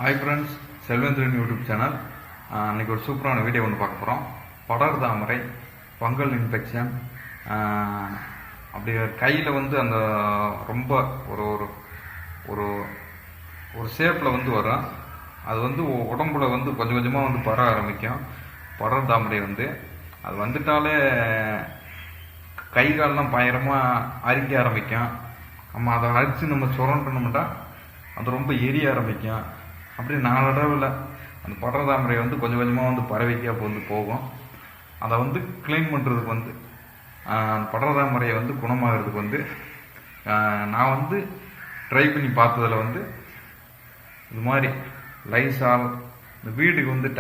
Hi friends, Selvendran YouTube channel. அன்றைக்கி ஒரு சூப்பரான வீடியோ ஒன்று பார்க்க போகிறோம். படர் தாமரை, ஃபங்கல் இன்ஃபெக்ஷன். அப்படி கையில் வந்து அந்த ரொம்ப ஒரு ஒரு ஒரு ஒரு ஷேப்பில் வந்து வரும். அது வந்து உடம்புல வந்து கொஞ்சம் கொஞ்சமாக வந்து பர ஆரம்பிக்கும். படர் தாமரை வந்து அது வந்துட்டாலே கை காலெலாம் பயங்கரமாக அரிக்க ஆரம்பிக்கும். நம்ம அதை அரித்து நம்ம சுரண்டணும்னா அது ரொம்ப எரிய ஆரம்பிக்கும். அப்படி நாளடைவில் அந்த படர் தாமரை வந்து கொஞ்சம் கொஞ்சமாக வந்து பறவைக்கு அப்போ வந்து போகும். அதை வந்து க்ளீன் பண்ணுறதுக்கு வந்து படர் தாமரையை வந்து குணமாகிறதுக்கு வந்து நான் வந்து ட்ரை பண்ணி பார்த்ததில் வந்து இது மாதிரி லைசால், இந்த வீட்டுக்கு வந்து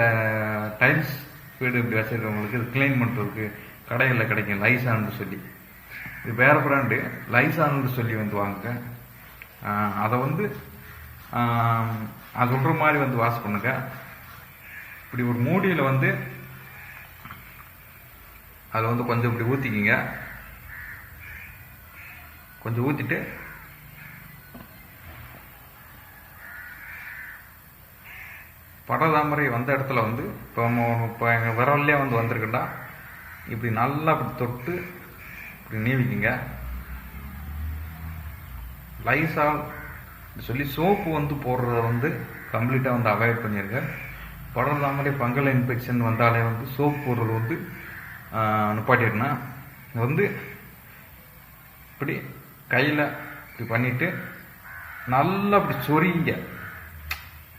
டைல்ஸ் வீடு இப்படி வச்சுருக்கவங்களுக்கு இது க்ளீன் பண்ணுறதுக்கு கடைகளில் கிடைக்கும் லைசால்னு சொல்லி. இது வேறு பிராண்டு லைசால்னு சொல்லி வந்து வாங்க. அதை வந்து அது சொல்கிற மாதிரி வந்து வாஷ் பண்ணுங்க. இப்படி ஒரு மூடியில் வந்து அதில் வந்து கொஞ்சம் இப்படி ஊற்றிக்கிங்க. கொஞ்சம் ஊற்றிட்டு படர் தாமரை வந்த இடத்துல வந்து இப்போ எங்கள் விரல்லே வந்து வந்திருக்குண்டா இப்படி நல்லா இப்படி தொட்டு இப்படி நீவிக்குங்க. லைசால் சொல்லி சோப்பு வந்து போடுறத வந்து கம்ப்ளீட்டாக வந்து அவாய்ட் பண்ணிடுங்க. படர் தாமரை ஃபங்கல் இன்ஃபெக்ஷன் வந்தாலே வந்து சோப்பு போடுறது வந்து நிப்பாட்டிடுனா வந்து இப்படி கையில் இப்படி பண்ணிவிட்டு நல்லா அப்படி சொரிங்க.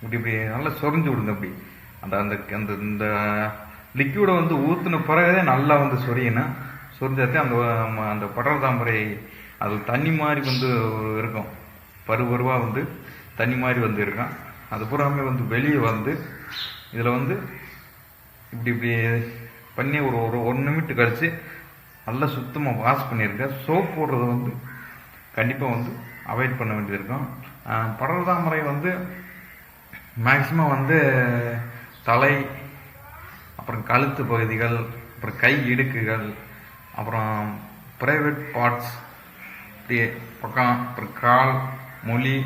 இப்படி இப்படி நல்லா சொரிஞ்சு விடுங்க. அப்படி அந்த அந்த அந்த இந்த லிக்யூடை வந்து ஊற்றின பிறகுதே நல்லா வந்து சொரியணும். சொரிஞ்சாத்தே அந்த அந்த படர் தாமரை அது தண்ணி மாதிரி வந்து இருக்கும். பருவருவாக வந்து தண்ணி மாதிரி வந்து இருக்கும். அது பூராமே வந்து வெளியே வந்து இதில் வந்து இப்படி இப்படி பண்ணி ஒரு ஒரு 1 நிமிஷம் கழித்து நல்லா சுத்தமாக வாஷ் பண்ணியிருக்கேன். சோப் போடுறத வந்து கண்டிப்பாக வந்து அவாய்ட் பண்ண வேண்டியது இருக்கும். படர் தாமரை வந்து மேக்சிமம் வந்து தலை, அப்புறம் கழுத்து பகுதிகள், அப்புறம் கை இடுக்குகள், அப்புறம் ப்ரைவேட் பார்ட்ஸ் இப்படி பக்கம், அப்புறம் கால், மொழி,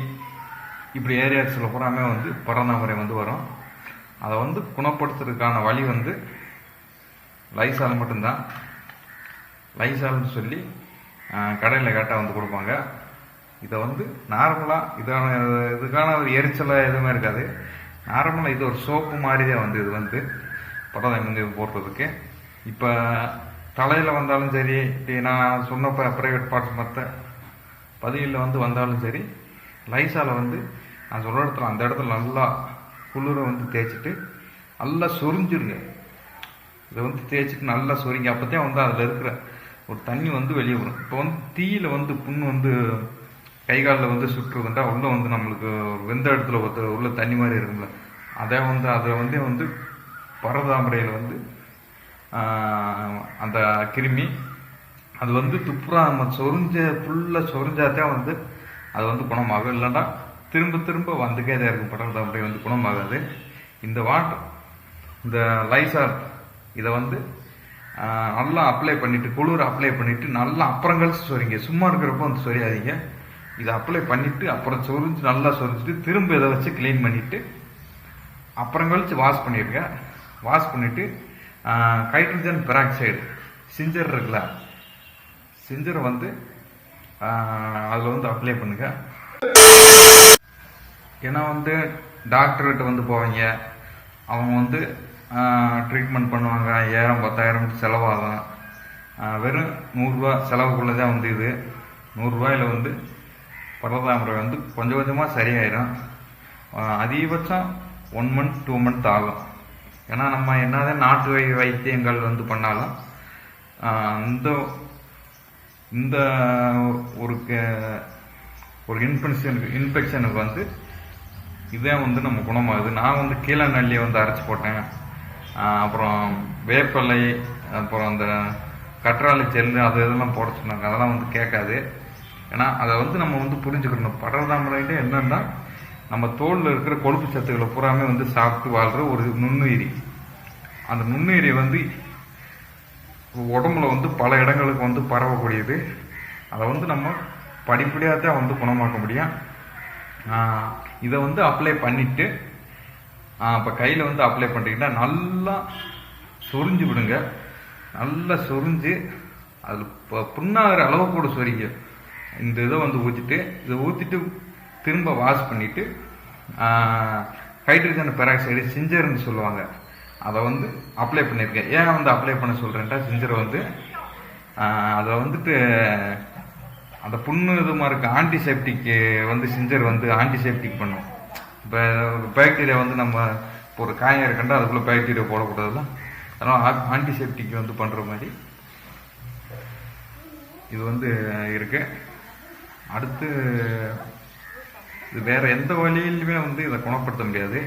இப்படி ஏரியாஸில் பூராமே வந்து படர் தாமரை வந்து வரும். அதை வந்து குணப்படுத்துறதுக்கான வழி வந்து லைசால் மட்டும்தான். லைசால்னு சொல்லி கடையில் கேட்டால் வந்து கொடுப்பாங்க. இதை வந்து நார்மலாக இதுக்கான ஒரு எரிச்சலாக எதுவுமே இருக்காது. நார்மலாக இது ஒரு சோப்பு மாதிரி தான் வந்து இது வந்து படர் தாமரை போடுறதுக்கு. இப்போ தலையில் வந்தாலும் சரி, நான் சொன்னப்போ ப்ரைவேட் பார்ட்ஸ் மற்ற பதிவில் வந்து வந்தாலும் சரி, லைசாலை வந்து நான் சொல்கிற இடத்துல அந்த இடத்துல நல்லா குளிரை வந்து தேய்ச்சிட்டு நல்லா சொரிஞ்சிருங்க. இதை வந்து தேய்ச்சிட்டு நல்லா சொரிங்க. அப்போத்தான் வந்து அதில் இருக்கிற ஒரு தண்ணி வந்து வெளியே வரும். இப்போ வந்து தீயில் வந்து புண்ணு வந்து கை காலில் வந்து சுற்றுதுண்டா உள்ளே வந்து நம்மளுக்கு வெந்த இடத்துல உள்ள தண்ணி மாதிரி இருக்கும்ல, அதை வந்து அதில் வந்து படர் தாமரையில் வந்து அந்த கிருமி அது வந்து துப்புரா நம்ம ஃபுல்லாக சொரிஞ்சாதான் வந்து அது வந்து குணமாகும். இல்லைன்னா திரும்ப திரும்ப வந்துக்கே தான் இருக்கும். படர் தாமரை வந்து குணமாகாது. இந்த இந்த லைசால் இதை வந்து நல்லா அப்ளை பண்ணிவிட்டு, குளிர் அப்ளை பண்ணிவிட்டு நல்லா அப்புறம் கழிச்சு சொரிங்க. சும்மா இருக்கிறப்போ வந்து சொரியாதீங்க. இதை அப்ளை பண்ணிவிட்டு அப்புறம் நல்லா சொரிஞ்சிட்டு திரும்ப இதை வச்சு க்ளீன் பண்ணிவிட்டு அப்புறம் கழிச்சு வாஷ் பண்ணிடுங்க. வாஷ் பண்ணிவிட்டு ஹைட்ரஜன் பெராக்சைடு சிஞ்சர் இருக்குல்ல, சிஞ்சரை வந்து அதில் வந்து அப்ளை பண்ணுங்க. ஏன்னா வந்து டாக்டர்கிட்ட வந்து போவீங்க, அவங்க வந்து ட்ரீட்மெண்ட் பண்ணுவாங்க. 1000-10,000 செலவாகும். வெறும் 100 ரூபா செலவுக்குள்ளே தான் வந்து இது 100 ரூபாயில் வந்து படர் தாமரை வந்து கொஞ்சம் கொஞ்சமாக சரியாயிடும். அதிகபட்சம் 1 மந்த் 2 மந்த் ஆகும். ஏன்னா நம்ம என்னதான் நாட்டு வைத்தியங்கள் வந்து பண்ணாலும் இந்த ஒரு இன்ஃபெக்ஷனுக்கு வந்து இதே வந்து நம்ம குணமாகுது. நான் வந்து கீழே நல்லியை வந்து அரைச்சி போட்டேன். அப்புறம் வேப்பலை, அப்புறம் அந்த கற்றாழை ஜெல்லு, அது இதெல்லாம் போட சொன்னாங்க. அதெல்லாம் வந்து கேட்காது. ஏன்னா அதை வந்து நம்ம வந்து புரிஞ்சுக்கணும். படர் தாமரைட்டு என்னன்னா நம்ம தோலில் இருக்கிற கொழுப்பு சத்துக்களை பூராமே வந்து சாப்பிட்டு வாழ்கிற ஒரு நுண்ணுயிரி. அந்த நுண்ணுயிரி வந்து உடம்புல வந்து பல இடங்களுக்கு வந்து பரவக்கூடியது. அதை வந்து நம்ம படிப்படியாக தான் வந்து குணமாக்க முடியும். இதை வந்து அப்ளை பண்ணிவிட்டு இப்போ கையில் வந்து அப்ளை பண்ணிட்டீங்கன்னா நல்லா சொரிஞ்சு விடுங்க. நல்லா சொரிஞ்சு அது புண்ணாகிற அளவு கூட சொரிங்க. இந்த இதை வந்து இதை ஊற்றிட்டு திரும்ப வாஷ் பண்ணிவிட்டு ஹைட்ரஜன் பெராக்சைடு சிஞ்சர்னு சொல்லுவாங்க, அதை வந்து அப்ளை பண்ணியிருக்கேன். ஏன் வந்து அப்ளை பண்ண சொல்கிறேன்டா, சிஞ்சரை வந்து அதை வந்துட்டு அந்த புண்ணு இதுமாக இருக்குது ஆன்டிசெப்டிக்கு வந்து சிஞ்சர் வந்து ஆன்டிசெப்டிக் பண்ணும். இப்போ பாக்டீரியா வந்து நம்ம இப்போ ஒரு காயம் இருக்கண்டா அதுக்குள்ளே பாக்டீரியா போடக்கூடாதுல்ல, அதனால் ஆன்டிசெப்டிக் வந்து பண்ணுற மாதிரி இது வந்து இருக்கு. அடுத்து இது வேறு எந்த வழியிலுமே வந்து இதை குணப்படுத்த முடியாது.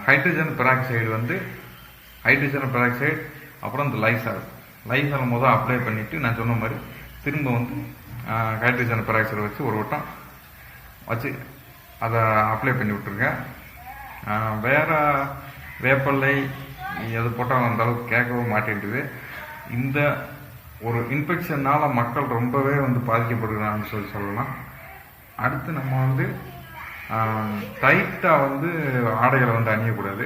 ஹைட்ரஜன் பெராக்சைடு அப்புறம் இந்த லைசால் முதல் அப்ளை பண்ணிவிட்டு நான் சொன்ன மாதிரி திரும்ப வந்து ஹைட்ரஜன் பெராக்சைடு வச்சு ஒரு வட்டம் வச்சு அதை அப்ளை பண்ணி விட்ருக்கேன். வேறு வேப்பலை எது போட்டால் அந்த அளவுக்கு கேட்கவும் மாட்டேங்குது. இந்த ஒரு இன்ஃபெக்ஷனால் மக்கள் ரொம்பவே வந்து பாதிக்கப்படுகிறான்னு சொல்லலாம். அடுத்து நம்ம வந்து டைட்டாக வந்து ஆடைகளை வந்து அணியக்கூடாது.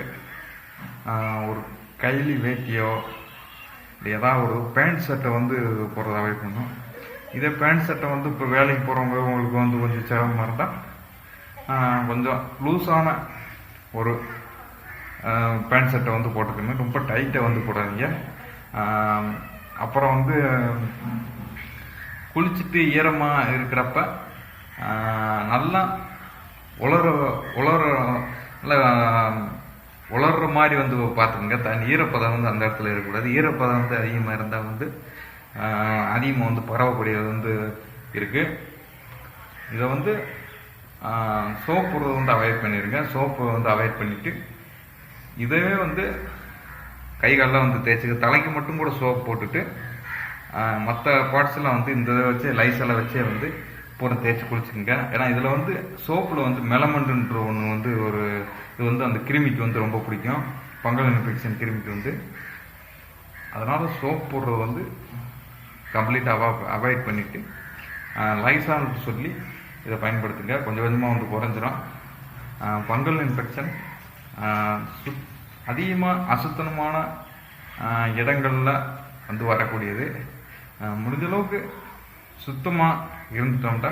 ஒரு கைலி வேட்டியோ ஏதாவது ஒரு பேண்ட் ஷர்ட்டை வந்து போடுறத அவாய்ட் பண்ணணும். இதே பேண்ட் ஷர்ட்டை வந்து இப்போ வேலைக்கு போகிறவங்க உங்களுக்கு வந்து கொஞ்சம் சிரமமாக இருந்தால் கொஞ்சம் லூஸான ஒரு பேண்ட் ஷர்ட்டை வந்து போட்டுக்கணும். ரொம்ப டைட்டாக வந்து போடாதீங்க. அப்புறம் வந்து குளிச்சுட்டு ஈரமாக இருக்கிறப்ப நல்லா உலர்ற மாதிரி வந்து பார்த்துக்குங்க. ஈரப்பதம் வந்து அந்த இடத்துல இருக்கக்கூடாது. ஈரப்பதம் வந்து அதிகமாக இருந்தால் வந்து அதிகமாக வந்து பரவக்கூடியது வந்து இருக்குது. இதை வந்து சோப்பு வந்து அவாய்ட் பண்ணிடுங்க. சோப்பு வந்து அவாய்ட் பண்ணிவிட்டு இதவே வந்து கைகாலெலாம் வந்து தேய்ச்சிக்க, தலைக்கு மட்டும் கூட சோப்பு போட்டுட்டு மற்ற பார்ட்ஸ்லாம் வந்து இந்த இதை வச்சு லைஸெல்லாம் வச்சே வந்து பூரா தேய்ச்சி குளிச்சுக்குங்க. ஏன்னா இதில் வந்து சோப்பில் வந்து மெலமண்டுன்ற ஒன்று வந்து இது வந்து அந்த கிருமிக்கு வந்து ரொம்ப பிடிக்கும், ஃபங்கல் இன்ஃபெக்ஷன் கிருமிக்கு வந்து. அதனால் சோப் போடுறது வந்து கம்ப்ளீட்டாக அவாய்ட் பண்ணிவிட்டு லைசால்னு சொல்லி இதை பயன்படுத்துங்க. கொஞ்சம் கொஞ்சமாக வந்து குறைஞ்சிரும். ஃபங்கல் இன்ஃபெக்ஷன் அதிகமாக அசுத்தமான இடங்களில் வந்து வரக்கூடியது. முடிஞ்சளவுக்கு சுத்தமாக இருந்துட்டோம்ட்டா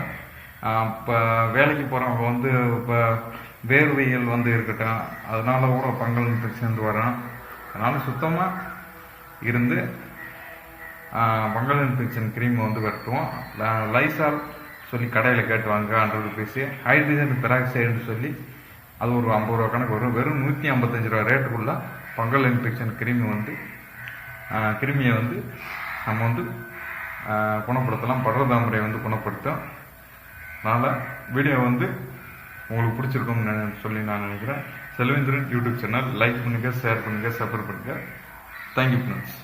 இப்போ வேலைக்கு போகிறவங்க வந்து இப்போ வேர்வைகள் வந்து இருக்கட்டும், அதனால கூட ஃபங்கல் இன்ஃபெக்ஷன் வந்து வரும். அதனால் சுத்தமாக இருந்து ஃபங்கல் இன்ஃபெக்ஷன் கிரீம் வந்து வரட்டுவோம். லைசால் சொல்லி கடையில் கேட்டு வாங்க, 100 rupees. ஹைட்ரஜன் பெராக்சைடுன்னு சொல்லி அது ஒரு 50 ரூபா கணக்கு வரும். வெறும் 155 ரூபா ரேட்டுக்குள்ள ஃபங்கல் இன்ஃபெக்ஷன் கிருமியை வந்து நம்ம வந்து குணப்படுத்தலாம். படர்தாமரை வந்து குணப்படுத்தும். அதனால் வீடியோ வந்து உங்களுக்கு பிடிச்சிருக்கும்னு சொல்லி நான் நினைக்கிறேன். செல்வேந்திரன் யூடியூப் சேனல் லைக் பண்ணுங்கள், ஷேர் பண்ணுங்கள், சப்ஸ்கிரைப் பண்ணுங்கள். Thank you friends.